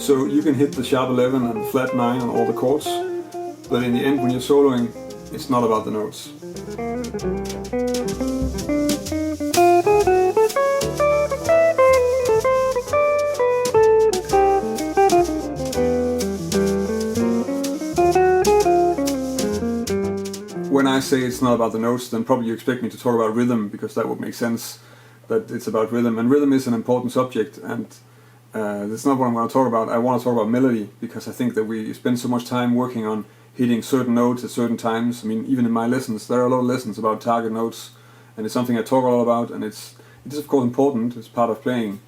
So you can hit the sharp 11 and the flat 9 on all the chords, but in the end when you're soloing, it's not about the notes. When I say it's not about the notes, then probably you expect me to talk about rhythm, because that would make sense, that it's about rhythm. And rhythm is an important subject, and that's not what I'm going to talk about. I want to talk about melody, because I think that we spend so much time working on hitting certain notes at certain times. I mean, even in my lessons, there are a lot of lessons about target notes, and it's something I talk a lot about, and it is of course important, it's part of playing.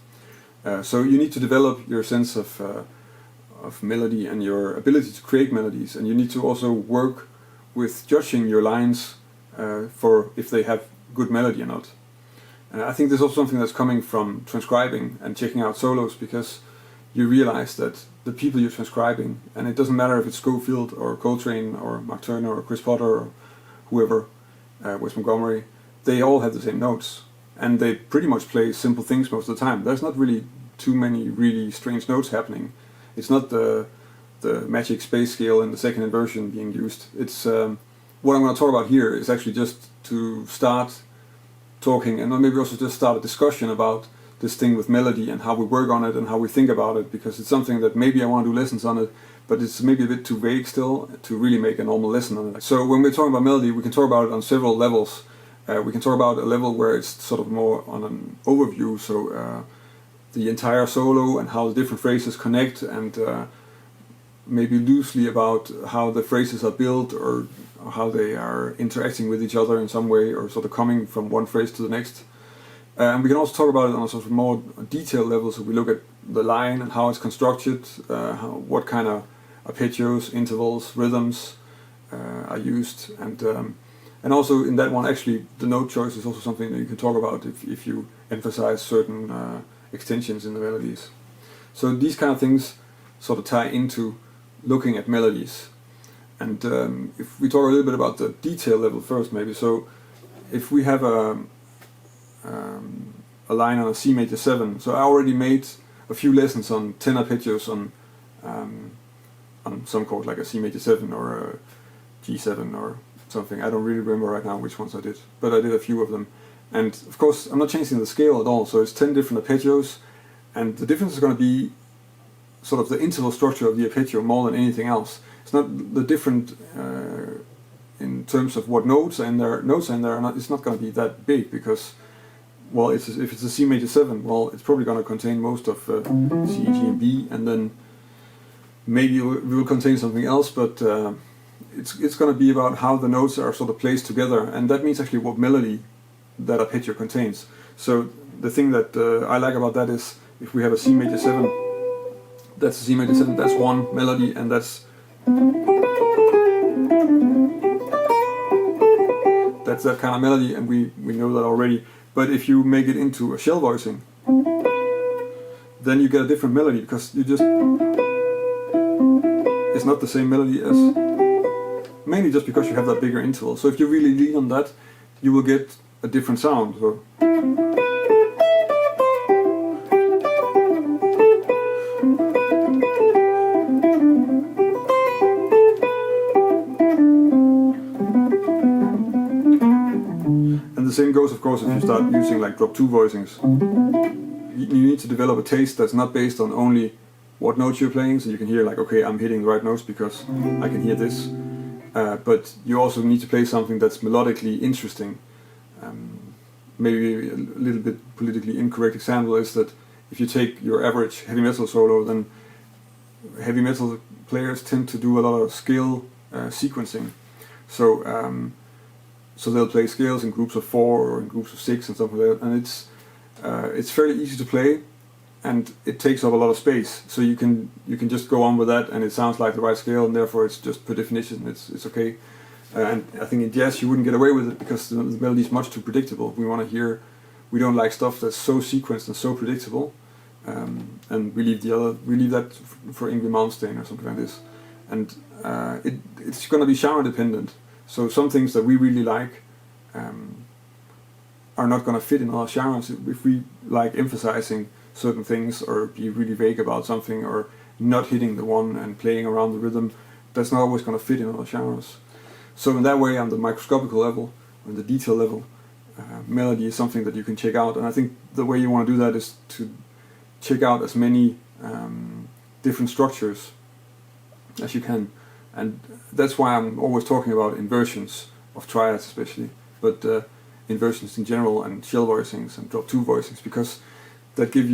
So you need to develop your sense of melody and your ability to create melodies, and you need to also work with judging your lines for if they have good melody or not. I think this is also something that's coming from transcribing and checking out solos, because you realize that the people you're transcribing, and it doesn't matter if it's Schofield or Coltrane or Mark Turner or Chris Potter or whoever, Wes Montgomery, they all have the same notes, and they pretty much play simple things most of the time. There's not really too many really strange notes happening. It's not the magic space scale in the second inversion being used. It's what I'm going to talk about here is actually just to start talking, and maybe also just start a discussion about this thing with melody and how we work on it and how we think about it, because it's something that maybe I want to do lessons on it, but it's maybe a bit too vague still to really make a normal lesson on it. So when we're talking about melody, we can talk about it on several levels. We can talk about a level where it's sort of more on an overview, so the entire solo and how the different phrases connect, and maybe loosely about how the phrases are built, or how they are interacting with each other in some way, or sort of coming from one phrase to the next. And we can also talk about it on a sort of more detailed level, so we look at the line and how it's constructed, what kind of arpeggios, intervals, rhythms are used, and also in that one actually the note choice is also something that you can talk about if you emphasize certain extensions in the melodies. So these kind of things sort of tie into looking at melodies. And if we talk a little bit about the detail level first, maybe. So if we have a line on a C major 7, so I already made a few lessons on 10 arpeggios on some chord, like a C major 7 or a G7 or something. I don't really remember right now which ones I did, but I did a few of them. And of course I'm not changing the scale at all, so it's 10 different arpeggios, and the difference is going to be sort of the interval structure of the arpeggio more than anything else. It's not the different in terms of what notes are in there. It's not going to be that big, because, well, if it's a C major 7, well, it's probably going to contain most of C, G, and B, and then maybe it will contain something else, but it's going to be about how the notes are sort of placed together, and that means actually what melody that arpeggio contains. So the thing that I like about that is, if we have a C major 7, that's a C major 7, that's one melody, and that's that kind of melody, and we know that already. But if you make it into a shell voicing, then you get a different melody, because it's not the same melody as, mainly just because you have that bigger interval. So if you really lean on that, you will get a different sound. So the same goes, of course, if you start using like drop 2 voicings. You need to develop a taste that's not based on only what notes you're playing, so you can hear like, okay, I'm hitting the right notes because I can hear this. But you also need to play something that's melodically interesting. Maybe a little bit politically incorrect example is that if you take your average heavy metal solo, then heavy metal players tend to do a lot of scale sequencing. So they'll play scales in groups of 4 or in groups of 6 and stuff like that, and it's fairly easy to play, and it takes up a lot of space. So you can just go on with that, and it sounds like the right scale, and therefore it's just, per definition, it's okay. And I think in jazz you wouldn't get away with it, because the melody is much too predictable. We don't like stuff that's so sequenced and so predictable, and we leave that for Ingrid Malmsteen or something like this. And it's going to be genre dependent. So some things that we really like are not going to fit in other genres. If we like emphasizing certain things, or be really vague about something, or not hitting the one and playing around the rhythm, that's not always going to fit in other genres. So in that way, on the microscopical level, on the detail level, melody is something that you can check out. And I think the way you want to do that is to check out as many different structures as you can. And that's why I'm always talking about inversions of triads especially, but inversions in general, and shell voicings and drop 2 voicings, because that gives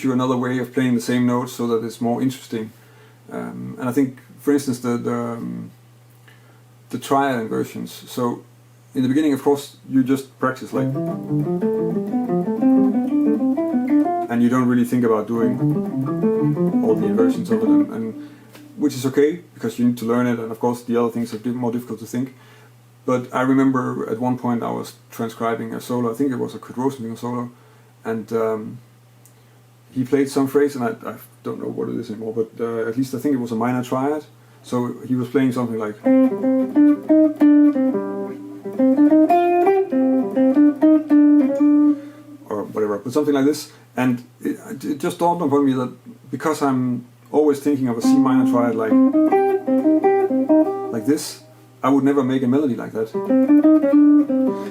you another way of playing the same notes so that it's more interesting. And I think, for instance, the triad inversions. So in the beginning, of course, you just practice like, and you don't really think about doing all the inversions of it, and which is okay, because you need to learn it, and of course the other things are more difficult to think. But I remember at one point I was transcribing a solo, I think it was a Kurt Rosenfinger solo, and he played some phrase, and I don't know what it is anymore, but at least I think it was a minor triad. So he was playing something like, or whatever, but something like this, and it just dawned upon me that because I'm always thinking of a C minor triad like this, I would never make a melody like that.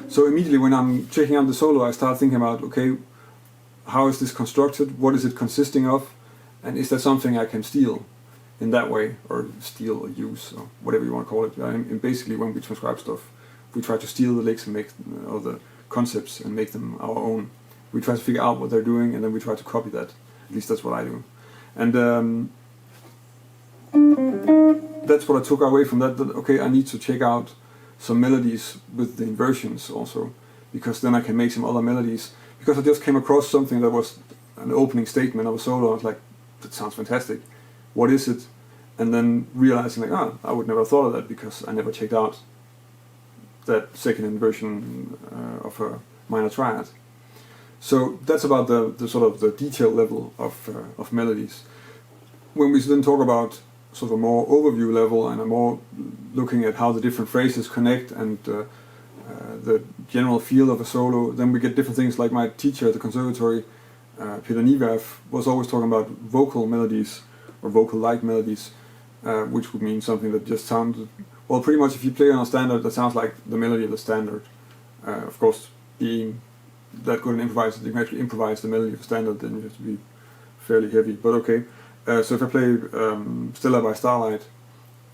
So immediately when I'm checking out the solo, I start thinking about, okay, how is this constructed? What is it consisting of? And is that something I can steal in that way, or steal or use, or whatever you want to call it? And basically, when we transcribe stuff, we try to steal the licks and make all the concepts and make them our own. We try to figure out what they're doing, and then we try to copy that. At least that's what I do. And that's what I took away from that, okay, I need to check out some melodies with the inversions also, because then I can make some other melodies. Because I just came across something that was an opening statement of a solo, I was like, that sounds fantastic. What is it? And then realizing like, I would never have thought of that because I never checked out that second inversion of a minor triad. So that's about the sort of the detail level of melodies. When we then talk about sort of a more overview level and a more looking at how the different phrases connect and the general feel of a solo, then we get different things. Like my teacher at the conservatory, Peter Niverf, was always talking about vocal melodies or vocal-like melodies, which would mean something that just sounds, well, pretty much if you play on a standard, that sounds like the melody of the standard. Of course, being that good an improviser, you can actually improvise the melody of a standard, then you have to be fairly heavy, but okay. So if I play Stella by Starlight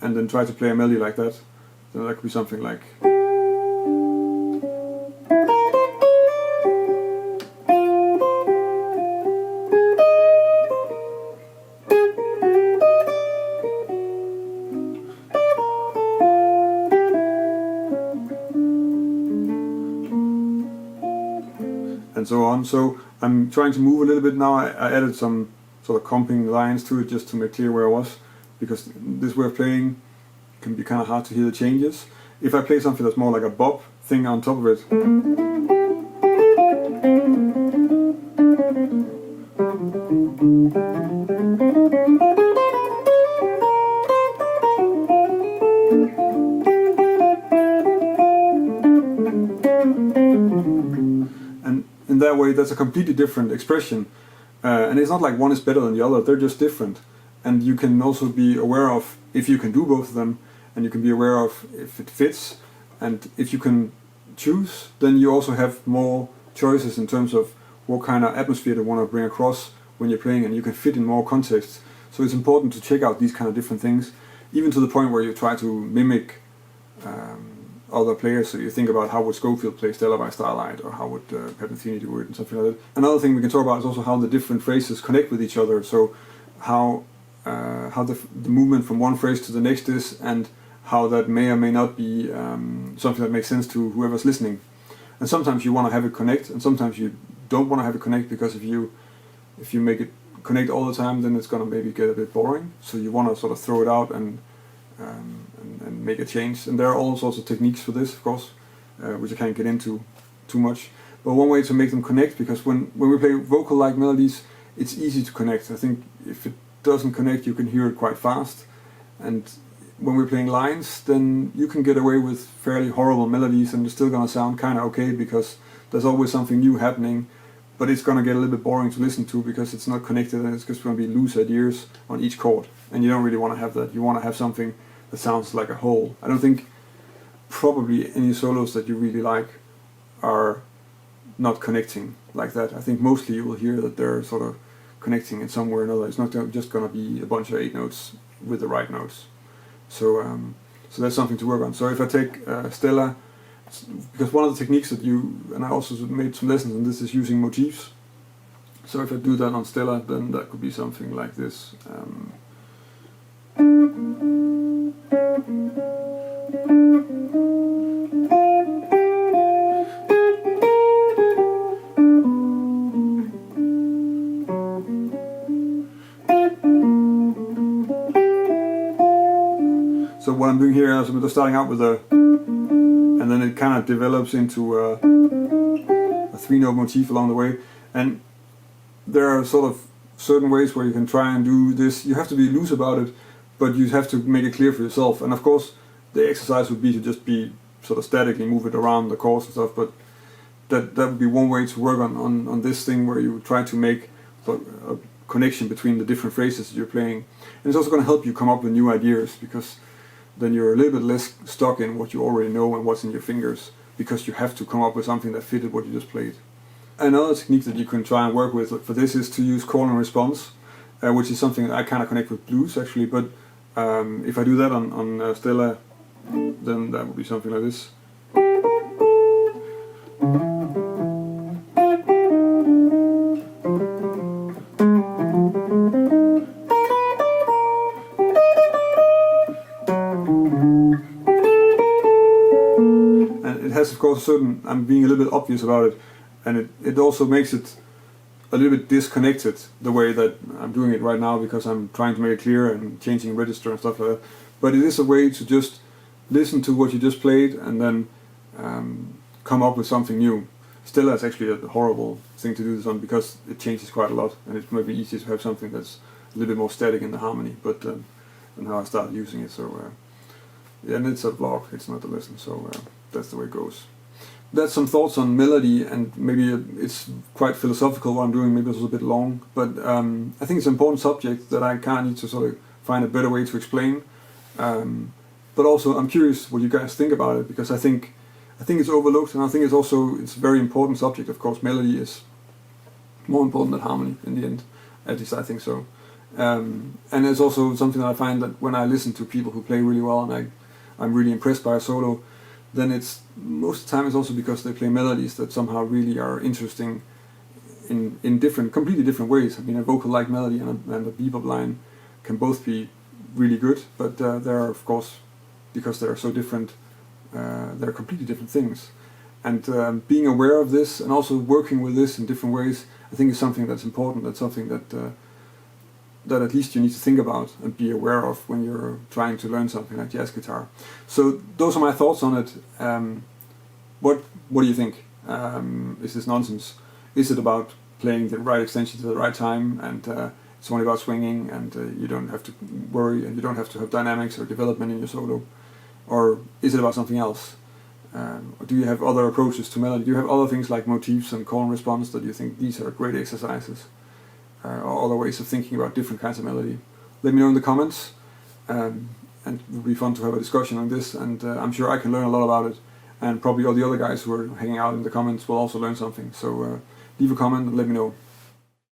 and then try to play a melody like that, then that could be something like, and so on. So I'm trying to move a little bit now. I added some sort of comping lines to it just to make clear where I was, because this way of playing can be kind of hard to hear the changes. If I play something that's more like a bop thing on top of it, and in that way that's a completely different expression. And it's not like one is better than the other, they're just different. And you can also be aware of if you can do both of them, and you can be aware of if it fits, and if you can choose, then you also have more choices in terms of what kind of atmosphere you want to bring across when you're playing, and you can fit in more contexts. So it's important to check out these kind of different things, even to the point where you try to mimic other players. So you think about how would Schofield play Stella by Starlight, or how would Pat Metheny do it, and something like that. Another thing we can talk about is also how the different phrases connect with each other. So how the movement from one phrase to the next is, and how that may or may not be something that makes sense to whoever's listening. And sometimes you want to have it connect, and sometimes you don't want to have it connect, because if you make it connect all the time, then it's going to maybe get a bit boring. So you want to sort of throw it out and make a change. And there are all sorts of techniques for this, of course, which I can't get into too much. But one way to make them connect, because when we play vocal-like melodies, it's easy to connect. I think if it doesn't connect, you can hear it quite fast. And when we're playing lines, then you can get away with fairly horrible melodies and it's still going to sound kind of okay, because there's always something new happening, but it's going to get a little bit boring to listen to because it's not connected and it's just going to be loose ideas on each chord. And you don't really want to have that. You want to have something that sounds like a whole. I don't think probably any solos that you really like are not connecting like that. I think mostly you will hear that they're sort of connecting in some way or another. It's not just going to be a bunch of 8 notes with the right notes. So so that's something to work on. So if I take Stella, because one of the techniques that and I also made some lessons on this, is using motifs. So if I do that on Stella, then that could be something like this. So what I'm doing here is I'm just starting out with a, and then it kind of develops into a 3-note motif along the way. And there are sort of certain ways where you can try and do this. You have to be loose about it, but you have to make it clear for yourself. And of course, the exercise would be to just be sort of statically move it around the chords and stuff. But that would be one way to work on this thing, where you try to make a connection between the different phrases that you're playing. And it's also going to help you come up with new ideas, because then you're a little bit less stuck in what you already know and what's in your fingers, because you have to come up with something that fitted what you just played. Another technique that you can try and work with for this is to use call and response, which is something that I kind of connect with blues actually, but if I do that on Stella, then that would be something like this. Of course, I'm being a little bit obvious about it, and it also makes it a little bit disconnected the way that I'm doing it right now, because I'm trying to make it clear and changing register and stuff like that. But it is a way to just listen to what you just played and then come up with something new. Still, that's actually a horrible thing to do this on, because it changes quite a lot, and it might be easier to have something that's a little bit more static in the harmony. But and how I started using it, so yeah, and it's a vlog, it's not a lesson, so that's the way it goes. That's some thoughts on melody, and maybe it's quite philosophical what I'm doing, maybe it's a bit long, but I think it's an important subject that I kind of need to sort of find a better way to explain. But also I'm curious what you guys think about it, because I think it's overlooked, and I think it's a very important subject. Of course, melody is more important than harmony in the end, at least I think so. And it's also something that I find that when I listen to people who play really well and I'm really impressed by a solo, then it's most of the time it's also because they play melodies that somehow really are interesting in completely different ways. I mean, a vocal-like melody and a bebop line can both be really good, but there are, of course, because they are so different, they're completely different things. And being aware of this and also working with this in different ways, I think is something that's important. That's something that at least you need to think about and be aware of when you're trying to learn something like jazz guitar. So those are my thoughts on it. What do you think? Is this nonsense? Is it about playing the right extension to the right time, and it's only about swinging, and you don't have to worry, and you don't have to have dynamics or development in your solo? Or is it about something else? Or do you have other approaches to melody? Do you have other things like motifs and call and response that you think these are great exercises? Or other ways of thinking about different kinds of melody? Let me know in the comments, and it would be fun to have a discussion on this, and I'm sure I can learn a lot about it, and probably all the other guys who are hanging out in the comments will also learn something. So leave a comment and let me know.